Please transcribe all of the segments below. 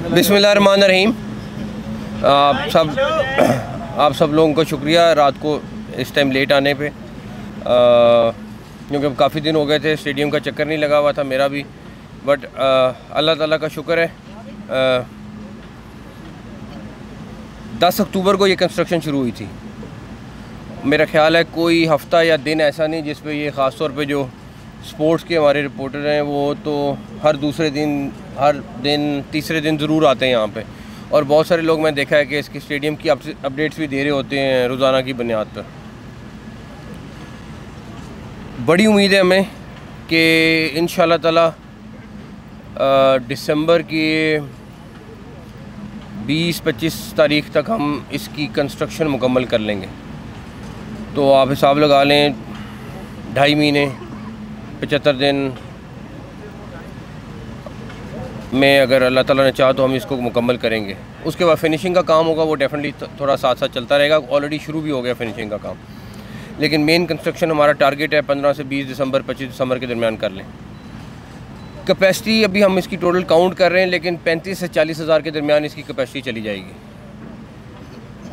बिस्मिल्लाहिर्रहमानिर्रहीम। आप सब लोगों का शुक्रिया रात को इस टाइम लेट आने पे, क्योंकि काफ़ी दिन हो गए थे, स्टेडियम का चक्कर नहीं लगा हुआ था मेरा भी। बट अल्लाह ताला का शुक्र है, 10 अक्टूबर को ये कंस्ट्रक्शन शुरू हुई थी। मेरा ख्याल है कोई हफ़्ता या दिन ऐसा नहीं जिस पे ये ख़ास तौर पे जो स्पोर्ट्स के हमारे रिपोर्टर हैं वो तो हर दूसरे दिन, हर दिन, तीसरे दिन ज़रूर आते हैं यहाँ पे। और बहुत सारे लोग मैंने देखा है कि इसके स्टेडियम की अपडेट्स भी दे रहे होते हैं रोज़ाना की बुनियाद पर। बड़ी उम्मीद है हमें कि इंशाल्लाह ताला दिसंबर की 20-25 तारीख़ तक हम इसकी कंस्ट्रक्शन मुकम्मल कर लेंगे। तो आप हिसाब लगा लें 2.5 महीने 75 दिन में अगर अल्लाह ताला ने चाहा तो हम इसको मुकम्मल करेंगे। उसके बाद फिनिशिंग का काम होगा, वो डेफिनेटली थोड़ा साथ साथ चलता रहेगा। ऑलरेडी शुरू भी हो गया फिनिशिंग का काम, लेकिन मेन कंस्ट्रक्शन हमारा टारगेट है 15 से 20 दिसंबर 25 दिसंबर के दरमियान कर लें। कैपेसिटी अभी हम इसकी टोटल काउंट कर रहे हैं, लेकिन 35 से 40 हज़ार के दरमियान इसकी कैपेसिटी चली जाएगी।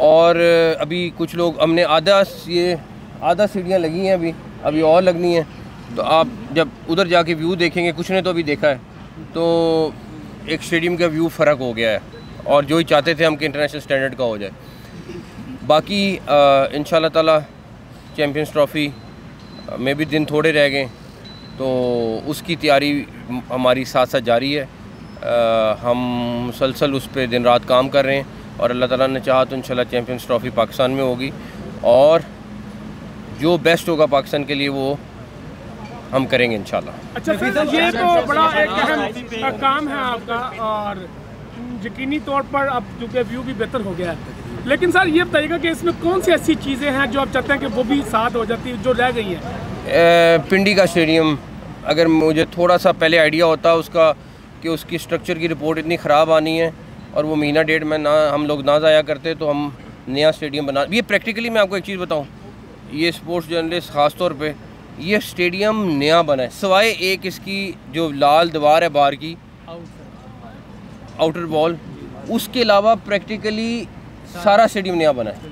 और अभी कुछ लोग हमने आधा सीढ़ियाँ लगी हैं, अभी और लगनी हैं। तो आप जब उधर जाके व्यू देखेंगे, कुछ ने तो अभी देखा है, तो एक स्टेडियम का व्यू फ़र्क हो गया है। और जो ही चाहते थे हम कि इंटरनेशनल स्टैंडर्ड का हो जाए। बाकी इंशाल्लाह ताला चैम्पियंस ट्रॉफ़ी में भी दिन थोड़े रह गए, तो उसकी तैयारी हमारी साथ साथ जारी है। हम मुसलसल उस पर दिन रात काम कर रहे हैं, और अल्लाह ताला ने चाहा तो इंशाल्लाह चैम्पियंस ट्रॉफ़ी पाकिस्तान में होगी, और जो बेस्ट होगा पाकिस्तान के लिए वो हम करेंगे इंशाल्लाह। अच्छा सर, ये तो बड़ा एक अहम काम है आपका, और यकीनी तौर पर अब चूँकि व्यू भी बेहतर हो गया है। लेकिन सर ये बताइएगा कि इसमें कौन सी ऐसी चीज़ें हैं जो आप चाहते हैं कि वो भी साथ हो जाती जो रह गई हैं? पिंडी का स्टेडियम, अगर मुझे थोड़ा सा पहले आइडिया होता उसका कि उसकी स्ट्रक्चर की रिपोर्ट इतनी ख़राब आनी है और वो महीना डेढ़ में ना हम लोग ना ज़ाया करते, तो हम नया स्टेडियम बना। ये प्रैक्टिकली मैं आपको एक चीज़ बताऊँ, ये स्पोर्ट्स जर्नलिस्ट ख़ास तौर पे, ये स्टेडियम नया बना है, सिवाय एक इसकी जो लाल दीवार है बाहर की आउटर वॉल, उसके अलावा प्रैक्टिकली सारा स्टेडियम नया बना है।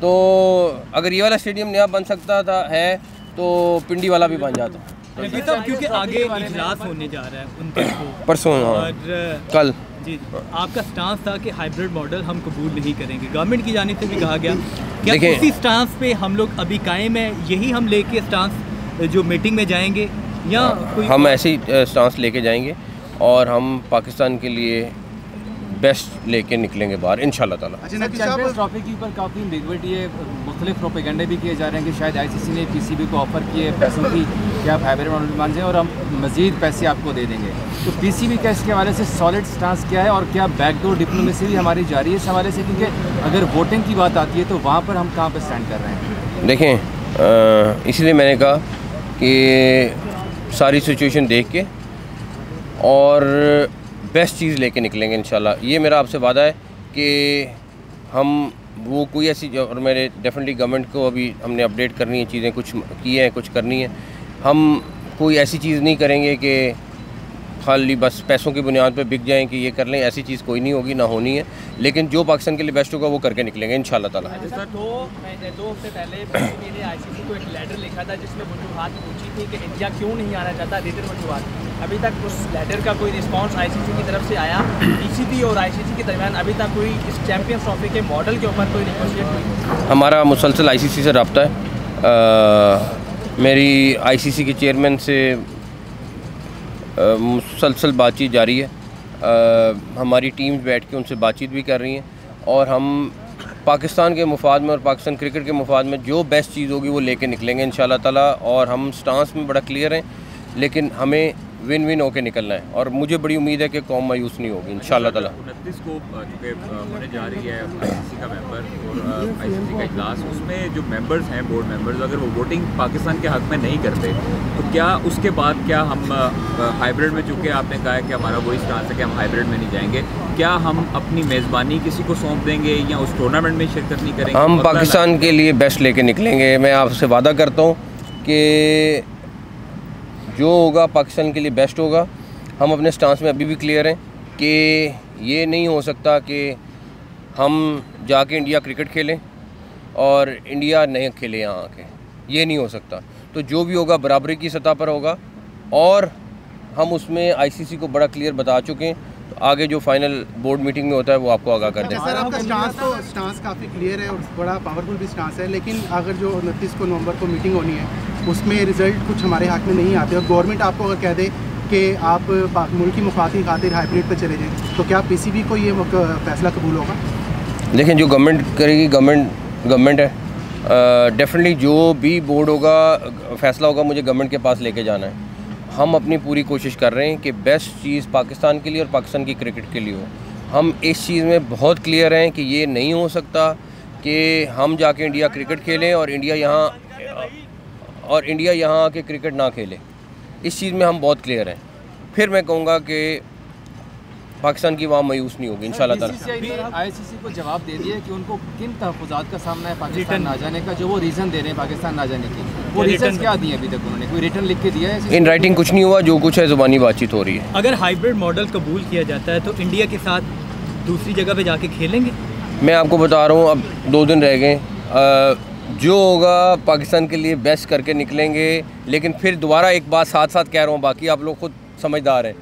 तो अगर ये वाला स्टेडियम नया बन सकता है तो पिंडी वाला भी बन जाता। क्योंकि आगे इजलास होने जा रहा है 29 को, परसों और कल जी, आपका स्टांस था कि हाइब्रिड मॉडल हम कबूल नहीं करेंगे। गवर्नमेंट की जानिब से भी कहा गया, क्या उसी स्टांस पे हम लोग अभी कायम है? यही हम लेके स्टांस जो मीटिंग में जाएंगे, या कोई हम ऐसे ही स्टांस लेके जाएंगे और हम पाकिस्तान के लिए बेस्ट लेके निकलेंगे बाहर इंशाल्लाह ताला। चैंपियंस ट्रॉफी के ऊपर काफ़ी नेगेटिव ये मुख्तलिफ प्रोपेगेंडे भी किए जा रहे हैं कि शायद आईसीसी ने पीसीबी को ऑफर किए पैसों की कि आप हाइब्रिड मॉडल मान जाएं और हम मज़ीद पैसे आपको दे देंगे। तो पीसीबी का इसके हवाले से सॉलिड स्टांस क्या है, और क्या बैकडोर डिप्लोमेसी भी हमारी जारी है इस हवाले से? क्योंकि अगर वोटिंग की बात आती है तो वहाँ पर हम कहाँ पर स्टैंड कर रहे हैं? देखें, इसलिए मैंने कहा कि सारी सिचुएशन देख के और बेस्ट चीज़ लेके निकलेंगे इंशाल्लाह। ये मेरा आपसे वादा है कि हम वो कोई ऐसी, और मेरे डेफिनेटली गवर्नमेंट को अभी हमने अपडेट करनी है, चीज़ें कुछ की हैं, कुछ करनी है। हम कोई ऐसी चीज़ नहीं करेंगे कि खाली बस पैसों की बुनियाद पे बिक जाएं कि ये कर लें, ऐसी चीज़ कोई नहीं होगी, ना होनी है। लेकिन जो पाकिस्तान के लिए बेस्ट होगा वो करके निकलेंगे इंशाल्लाह ताला। सर, 2 हफ्ते पहले पीसीबी ने आईसीसी को एक लेटर लिखा था जिसमें वजूहात पूछी थी कि इंडिया क्यों नहीं आना चाहता, रिटन वजूहात। अभी तक उस लेटर का कोई रिस्पांस आईसीसी की तरफ से आया? पीसीबी और आईसीसी के दरमियान अभी तक कोई इस चैम्पियंस ट्रॉफी के मॉडल के ऊपर कोई नेगोशिएट हुई? हमारा मुसलसल आईसीसी से रब्ता है। मेरी आईसीसी के चेयरमैन से मुसलसल बातचीत जारी है। हमारी टीम्स बैठ के उनसे बातचीत भी कर रही हैं, और हम पाकिस्तान के मुफाद में और पाकिस्तान क्रिकेट के मुफाद में जो बेस्ट चीज़ होगी वो लेके निकलेंगे इंशाल्लाह ताला। और हम स्टांस में बड़ा क्लियर हैं, लेकिन हमें विन विन होके निकलना है, और मुझे बड़ी उम्मीद है कि कौम मायूस नहीं होगी इंशाल्लाह ताला। 29 को चूँकि होने जा रही है आईसीसी का मेंबर और आईसीसी का इजलास, उसमें जो मेंबर्स हैं, बोर्ड मेंबर्स, अगर वो वोटिंग पाकिस्तान के हक़ में नहीं करते तो क्या उसके बाद क्या हम हाइब्रिड में, चूँकि आपने कहा है कि हमारा वही स्टांस है कि हम हाइब्रिड में नहीं जाएंगे, क्या हम अपनी मेज़बानी किसी को सौंप देंगे या उस टूर्नामेंट में शिरकत नहीं करेंगे? हम पाकिस्तान के लिए बेस्ट लेके निकलेंगे। मैं आपसे वादा करता हूँ कि जो होगा पाकिस्तान के लिए बेस्ट होगा। हम अपने स्टांस में अभी भी क्लियर हैं कि ये नहीं हो सकता कि हम जाके इंडिया क्रिकेट खेलें और इंडिया नहीं खेले यहाँ आके, ये नहीं हो सकता। तो जो भी होगा बराबरी की सतह पर होगा और हम उसमें आईसीसी को बड़ा क्लियर बता चुके हैं। तो आगे जो फाइनल बोर्ड मीटिंग में होता है वो आपको आगाह कर दें। सर आपका स्टांस काफ़ी क्लियर है और बड़ा पावरफुल भी स्टांस है, लेकिन अगर जो 29 को नवंबर को मीटिंग होनी है उसमें रिजल्ट कुछ हमारे हाथ में नहीं आते और गवर्नमेंट आपको अगर कह दे कि आप मुल्की मुफाद की खातिर हाइब्रिड पर चले जाएँ, तो क्या पीसीबी को ये फैसला कबूल होगा? देखें, जो गवर्नमेंट करेगी, गवर्नमेंट है, डेफिनेटली जो भी बोर्ड होगा, फैसला होगा, मुझे गवर्नमेंट के पास लेके जाना है। हम अपनी पूरी कोशिश कर रहे हैं कि बेस्ट चीज़ पाकिस्तान के लिए और पाकिस्तान की क्रिकेट के लिए हो। हम इस चीज़ में बहुत क्लियर हैं कि ये नहीं हो सकता कि हम जाके इंडिया क्रिकेट खेलें और इंडिया यहाँ आके क्रिकेट ना खेले। इस चीज़ में हम बहुत क्लियर हैं। फिर मैं कहूँगा कि पाकिस्तान की वहाँ मायूस नहीं होगी इंशाल्लाह ताला। आईसीसी को जवाब दे दिया कि उनको किन तहफ़्फ़ुज़ात का सामना है पाकिस्तान ना जाने का, जो वो रीज़न दे रहे हैं पाकिस्तान ना जाने की, वो रीज़न क्या दिए अभी तक उन्होंने? कोई रिटर्न लिख के दिया है? इन राइटिंग कुछ नहीं हुआ, जो कुछ है ज़ुबानी बातचीत हो रही है। अगर हाइब्रिड मॉडल कबूल किया जाता है तो इंडिया के साथ दूसरी जगह पे जाके खेलेंगे? मैं आपको बता रहा हूँ, अब 2 दिन रह गए, जो होगा पाकिस्तान के लिए बेस्ट करके निकलेंगे। लेकिन फिर दोबारा एक बात साथ साथ कह रहा हूँ, बाकी आप लोग खुद समझदार हैं,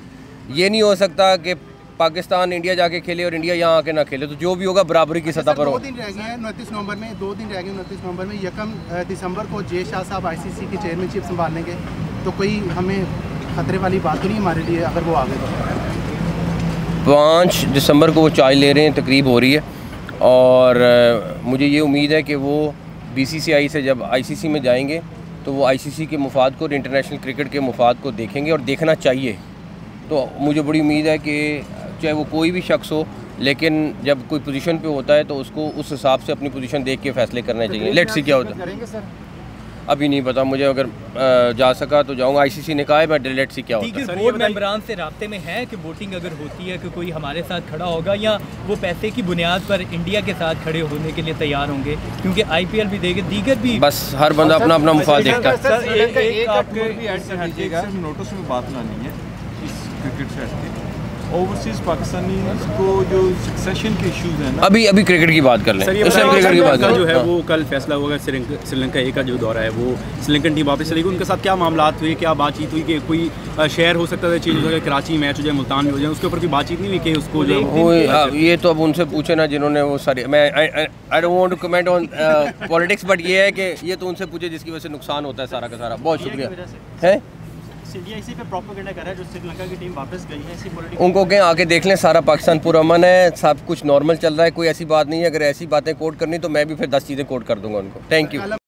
ये नहीं हो सकता कि पाकिस्तान इंडिया जाके खेले और इंडिया यहाँ आके ना खेले। तो जो भी होगा बराबरी की सतह पर होगा। 2 दिन रह गए हैं 29 नवंबर में, 2 दिन रह गए 29 नवंबर में। 1 दिसंबर को जे शाह साहब आईसीसी की चेयरमैनशिप संभालेंगे, तो कोई हमें खतरे वाली बात तो नहीं हमारे लिए अगर वो आ गए तो? 5 दिसंबर को वो चार्ज ले रहे हैं, तकरीब हो रही है और मुझे ये उम्मीद है कि वो बीसीसीआई से जब आईसीसी में जाएंगे तो वो आईसीसी के मुफाद को और इंटरनेशनल क्रिकेट के मुफाद को देखेंगे और देखना चाहिए। तो मुझे बड़ी उम्मीद है कि चाहे वो कोई भी शख्स हो, लेकिन जब कोई पोजीशन पे होता है तो उसको उस हिसाब से अपनी पोजीशन देख के फैसले करने चाहिए। लेट्स सी क्या होता है, अभी नहीं पता मुझे। अगर जा सका तो जाऊंगा, आईसीसी ने कहा है, मैं लेट्स सी क्या होता है। बोर्ड मेंबरान से राब्ते में है कि वोटिंग अगर होती है कि कोई हमारे साथ खड़ा होगा या वो पैसे की बुनियाद पर इंडिया के साथ खड़े होने के लिए तैयार होंगे, क्योंकि आईपीएल भी देगी, दीगर भी, बस हर बंदा अपना अपना मुफाद देखता है। नोटिस में बात ना नहीं है इस क्रिकेट से ओवरसीज पाकिस्तानी को जो सक्सेशन के इश्यूज हैं ना, अभी क्रिकेट की बात कर लें। सर, ये क्रिकेट की बात जो है वो कल फैसला होगा। श्रीलंका ए का जो दौरा है वो श्रीलंकन टीम वापस चलेगी, उनके साथ क्या मामला हुए, क्या बातचीत हुई कि कोई शहर हो सकता है चेंज हो जाए, कराची मैच हो जाए, मुल्तान में हो जाए, उसके ऊपर कोई बातचीत नहीं हुई कि उसको जो ये तो अब उनसे पूछे ना जिन्होंने वो सारे, मैं I don't want to comment on politics, but ये है कि ये तो उनसे पूछे जिसकी वजह से नुकसान होता है सारा का सारा। बहुत शुक्रिया है। इसी पे प्रोपेगेंडा कर रहा है जो श्रीलंका की टीम वापस गई है, इसी पॉलिटिक्स उनको कहें आके देख लें, सारा पाकिस्तान पुरअमन है, सब कुछ नॉर्मल चल रहा है, कोई ऐसी बात नहीं है। अगर ऐसी बातें कोट करनी तो मैं भी फिर 10 चीज़ें कोट कर दूंगा उनको। Thank you.